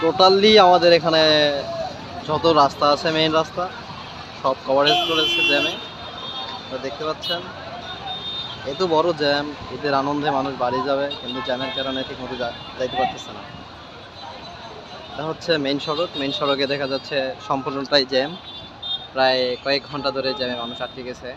Totally আমাদের এখানে যত রাস্তা আছে মেইন রাস্তা সব কভারেজ করেছে জ্যামে। দেখতে পাচ্ছেন এত বড় জ্যাম, ঈদের আনন্দে মানুষ বাড়ি যাবে কিন্তু জ্যামের কারণে ঠিকমতো যাইতে পারতেছে না। এটা হচ্ছে মেইন সড়ক, মেইন সড়কে দেখা যাচ্ছে সম্পূর্ণটাই জ্যাম, প্রায় কয়েক ঘন্টা ধরে জ্যামে মানুষ আটকে গেছে।